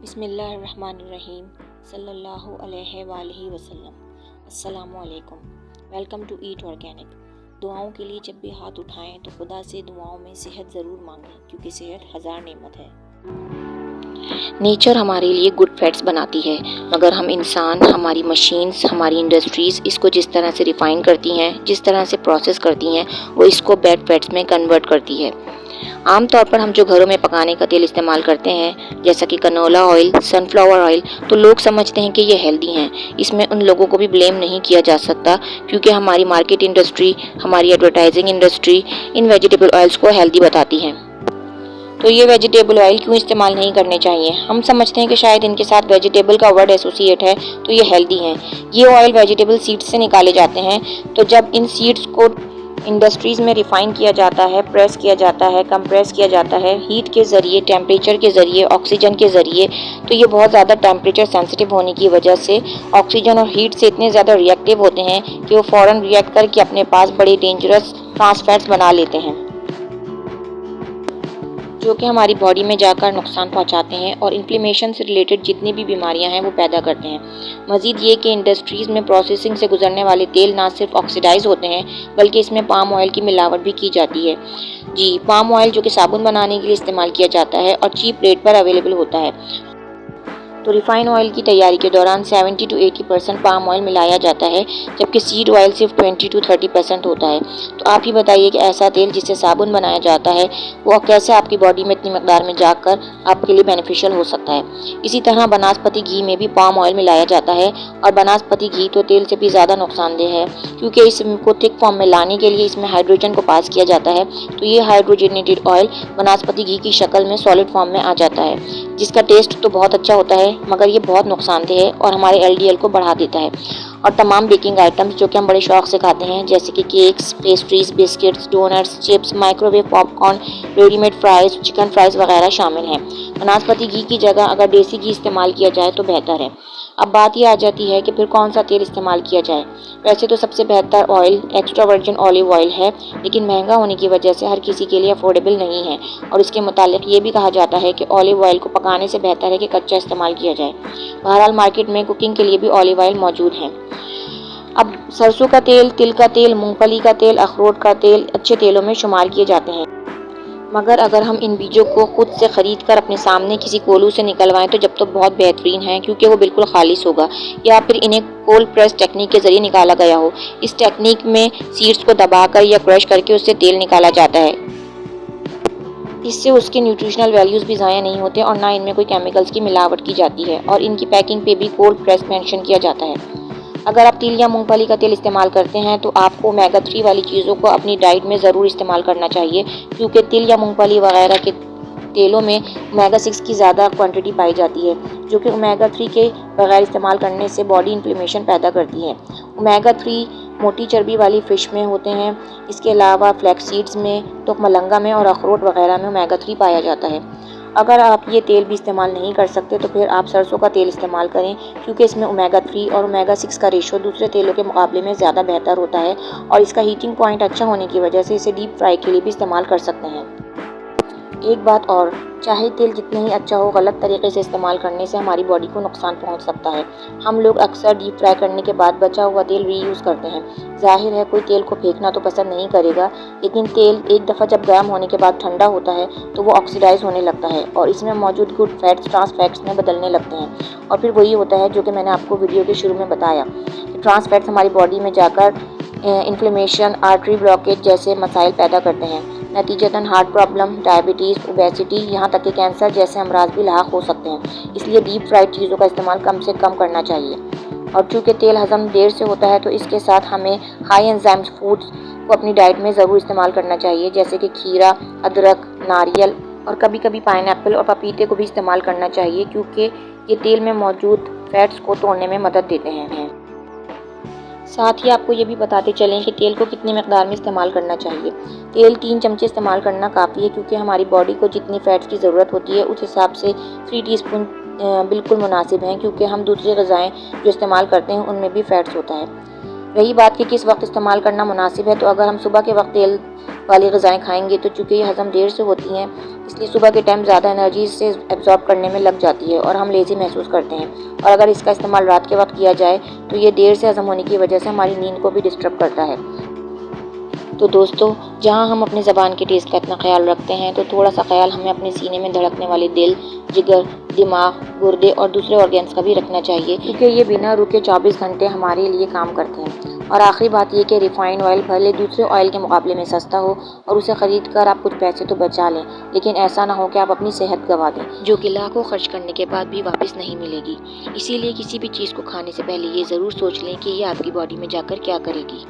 बिस्मिल्लाहिर्रहमानिर्रहीम सल्लल्लाहु अलैहि वसल्लम। अस्सलामु अलैकुम। Welcome to eat organic. दुआओं के लिए जब भी हाथ उठाएं तो खुदा से दुआओं में सेहत ज़रूर मांगें, क्योंकि सेहत हज़ार नेमत है। नेचर हमारे लिए गुड फैट्स बनाती है, मगर हम इंसान, हमारी मशीन्स, हमारी इंडस्ट्रीज़ इसको जिस तरह से रिफ़ाइन करती हैं, जिस तरह से प्रोसेस करती हैं, वो इसको बैड फैट्स में कन्वर्ट करती है। आमतौर पर हम जो घरों में पकाने का तेल इस्तेमाल करते हैं, जैसा कि कनोला ऑयल, सनफ्लावर ऑयल, तो लोग समझते हैं कि ये हेल्दी हैं। इसमें उन लोगों को भी ब्लेम नहीं किया जा सकता, क्योंकि हमारी मार्केट इंडस्ट्री, हमारी advertising industry in vegetable oils को हेल्दी बताती है। तो ये वेजिटेबल ऑयल क्यों इस्तेमाल नहीं करने चाहिए? हम समझते हैं कि शायद इनके साथ वेजिटेबल का वर्ड एसोसिएट है, तो ये हेल्दी हैं। ये ऑयल वेजिटेबल सीड्स से निकाले जाते हैं। तो जब इन सीड्स को इंडस्ट्रीज़ में रिफ़ाइन किया जाता है, प्रेस किया जाता है, कंप्रेस किया जाता है हीट के ज़रिए, टेम्परेचर के ज़रिए, ऑक्सीजन के ज़रिए, तो ये बहुत ज़्यादा टेम्परेचर सेंसिटिव होने की वजह से ऑक्सीजन और हीट से इतने ज़्यादा रिएक्टिव होते हैं कि वो फ़ौरन रिएक्ट करके अपने पास बड़े डेंजरस ट्रांस फैट्स बना लेते हैं, जो कि हमारी बॉडी में जाकर नुकसान पहुंचाते हैं और इन्फ्लेमेशन से रिलेटेड जितनी भी बीमारियां हैं वो पैदा करते हैं। मज़ीद ये कि इंडस्ट्रीज़ में प्रोसेसिंग से गुजरने वाले तेल ना सिर्फ ऑक्सीडाइज होते हैं, बल्कि इसमें पाम ऑयल की मिलावट भी की जाती है। जी, पाम ऑयल जो कि साबुन बनाने के लिए इस्तेमाल किया जाता है और चीप रेट पर अवेलेबल होता है। तो रिफाइन ऑयल की तैयारी के दौरान 70 to 80% पाम ऑयल मिलाया जाता है, जबकि सीड ऑयल सिर्फ 20 to 30% होता है। तो आप ही बताइए कि ऐसा तेल जिससे साबुन बनाया जाता है वो कैसे आपकी बॉडी में इतनी मकदार में जाकर आपके लिए बेनिफिशियल हो सकता है। इसी तरह बनास्पति घी में भी पाम ऑयल मिलाया जाता है, और बनास्पति घी तो तेल से भी ज़्यादा नुकसानदेह है, क्योंकि इसको थिक फॉर्म में लाने के लिए इसमें हाइड्रोजन को पास किया जाता है। तो ये हाइड्रोजनेटेड ऑयल बनास्पति घी की शक्ल में सॉलिड फॉर्म में आ जाता है, जिसका टेस्ट तो बहुत अच्छा होता है, मगर ये बहुत नुकसानदेह है और हमारे एलडीएल को बढ़ा देता है। और तमाम बेकिंग आइटम्स जो कि हम बड़े शौक से खाते हैं, जैसे कि cakes, pastries, biscuits, donuts, chips, microwave popcorn, readymade fries, chicken fries वगैरह शामिल हैं। बनास्पति घी की जगह अगर देसी घी इस्तेमाल किया जाए तो बेहतर है। अब बात ये आ जाती है कि फिर कौन सा तेल इस्तेमाल किया जाए। वैसे तो सबसे बेहतर oil extra virgin olive oil है, लेकिन महंगा होने की वजह से हर किसी के लिए अफोर्डेबल नहीं है, और इसके मुतालिक ये भी कहा जाता है कि ऑलिव ऑयल को पकाने से बेहतर है कि कच्चा इस्तेमाल किया जाए। बहरहाल मार्केट में कुकिंग के लिए भी ऑलिव ऑयल मौजूद हैं। अब सरसों का तेल, तिल का तेल, मूंगफली का तेल, अखरोट का तेल अच्छे तेलों में शुमार किए जाते हैं, मगर अगर हम इन बीजों को खुद से ख़रीद कर अपने सामने किसी कोल्हू से निकलवाएं तो जब तो बहुत बेहतरीन है, क्योंकि वो बिल्कुल खालिस होगा, या फिर इन्हें कोल्ड प्रेस टेक्निक के ज़रिए निकाला गया हो। इस टेक्निक में सीड्स को दबाकर या क्रश करके उससे तेल निकाला जाता है। इससे उसके न्यूट्रिशनल वैल्यूज़ भी ज़ाया नहीं होते और ना इनमें कोई केमिकल्स की मिलावट की जाती है, और इनकी पैकिंग पे भी कोल्ड प्रेस मेंशन किया जाता है। अगर आप तिल या मूंगफली का तेल इस्तेमाल करते हैं तो आपको ओमेगा 3 वाली चीज़ों को अपनी डाइट में ज़रूर इस्तेमाल करना चाहिए, क्योंकि तिल या मूंगफली वगैरह के तेलों में ओमेगा 6 की ज़्यादा क्वांटिटी पाई जाती है, जो कि ओमेगा 3 के बगैर इस्तेमाल करने से बॉडी इन्फ्लेमेशन पैदा करती है। ओमेगा 3 मोटी चर्बी वाली फ़िश में होते हैं। इसके अलावा फ्लैक्स सीड्स में, तो मलंगा में और अखरोट वगैरह में ओमेगा 3 पाया जाता है। अगर आप ये तेल भी इस्तेमाल नहीं कर सकते तो फिर आप सरसों का तेल इस्तेमाल करें, क्योंकि इसमें ओमेगा 3 और ओमेगा 6 का रेशो दूसरे तेलों के मुकाबले में ज़्यादा बेहतर होता है, और इसका हीटिंग पॉइंट अच्छा होने की वजह से इसे डीप फ्राई के लिए भी इस्तेमाल कर सकते हैं। एक बात और, चाहे तेल जितना ही अच्छा हो, गलत तरीके से इस्तेमाल करने से हमारी बॉडी को नुकसान पहुंच सकता है। हम लोग अक्सर डीप फ्राई करने के बाद बचा हुआ तेल रीयूज़ करते हैं। जाहिर है कोई तेल को फेंकना तो पसंद नहीं करेगा, लेकिन तेल एक दफ़ा जब गर्म होने के बाद ठंडा होता है तो वो ऑक्सीडाइज होने लगता है और इसमें मौजूद गुड फैट्स ट्रांस फैट्स में बदलने लगते हैं, और फिर वही होता है जो कि मैंने आपको वीडियो के शुरू में बताया कि ट्रांस फैट्स हमारी बॉडी में जाकर इन्फ्लेमेशन, आर्टरी ब्लॉकेज जैसे मसाइल पैदा करते हैं। नतीजतन हार्ट प्रॉब्लम, डायबिटीज़, ओबेसिटी, यहाँ तक कि कैंसर जैसे अमराज भी लाक हो सकते हैं। इसलिए डीप फ्राइड चीज़ों का इस्तेमाल कम से कम करना चाहिए। और चूँकि तेल हज़म देर से होता है तो इसके साथ हमें हाई एंजाइम्स फूड्स को अपनी डाइट में ज़रूर इस्तेमाल करना चाहिए, जैसे कि खीरा, अदरक, नारियल और कभी कभी पाइनएप्पल और पपीते को भी इस्तेमाल करना चाहिए, क्योंकि ये तेल में मौजूद फैट्स को तोड़ने में मदद देते हैं। साथ ही आपको ये भी बताते चलें कि तेल को कितनी मकदार में इस्तेमाल करना चाहिए। तेल 3 चमचे इस्तेमाल करना काफ़ी है, क्योंकि हमारी बॉडी को जितनी फ़ैट्स की ज़रूरत होती है उस हिसाब से 3 टीस्पून बिल्कुल मुनासिब हैं, क्योंकि हम दूसरी ग़िज़ाएँ जो इस्तेमाल करते हैं उनमें भी फ़ैट्स होता है। रही बात कि किस वक्त इस्तेमाल करना मुनासिब है, तो अगर हम सुबह के वक्त तेल वाली ग़िज़ाएँ खाएंगे तो चूँकि ये हज़म देर से होती हैं, इसलिए सुबह के टाइम ज़्यादा एनर्जी से एब्ज़ॉर्ब करने में लग जाती है और हम लेज़ी महसूस करते हैं। और अगर इसका इस्तेमाल रात के वक्त किया जाए तो ये देर से हज़म होने की वजह से हमारी नींद को भी डिस्टर्ब करता है। तो दोस्तों, जहाँ हम अपनी ज़बान के टेस्ट का इतना ख्याल रखते हैं, तो थोड़ा सा ख्याल हमें अपने सीने में धड़कने वाले दिल, जिगर, दिमाग, गुर्दे और दूसरे ऑर्गन्स का भी रखना चाहिए, क्योंकि ये बिना रुके 24 घंटे हमारे लिए काम करते हैं। और आखिरी बात ये कि रिफ़ाइंड ऑयल भले दूसरे ऑयल के मुकाबले में सस्ता हो और उसे ख़रीद कर आप कुछ पैसे तो बचा लें, लेकिन ऐसा ना हो कि आप अपनी सेहत गंवा दें, जो कि लाखों खर्च करने के बाद भी वापस नहीं मिलेगी। इसीलिए किसी भी चीज़ को खाने से पहले ये ज़रूर सोच लें कि ये आपकी बॉडी में जाकर क्या करेगी।